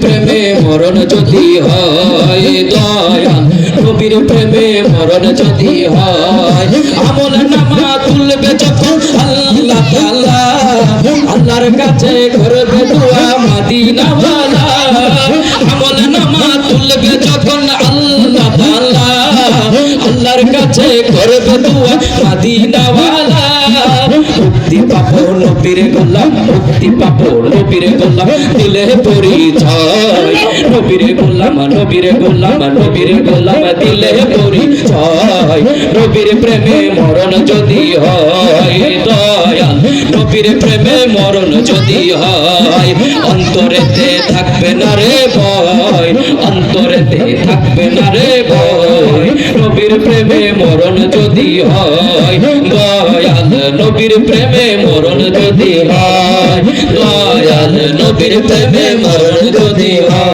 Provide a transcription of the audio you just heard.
প্রেমে মরণ যদি হয় দয়াল নবীর প্রেমে মরণ যদি হয় আমল নামা তুলবে যখন আল্লাহ তাআলা আল্লাহর কাছে করবে দোয়া মদিনাওয়ালা আমল নামা তুলবে যখন আল্লাহ তাআলা আল্লাহর কাছে করবে দোয়া মদিনাওয়ালা মুক্তি পাবো নবীর গোলাম মুক্তি পাবো নবীর গোলাম দিলে পরিচয় নবীর গোলাম নবীর গোলাম নবীর গোলাম দিলে পরিচয় নবীর প্রেমে মরণ যদি হয় দয়াল নবীর প্রেমে মরণ যদি হয় অন্তরেতে থাকবে না রে ভয় অন্তরেতে থাকবে না রে ভয় নবীর প্রেমে মরণ যদি হয় দয়াল নবীর প্রেমে মরণ যদি হয় দয়াল নবীর প্রেমে মরণ যদি হয়।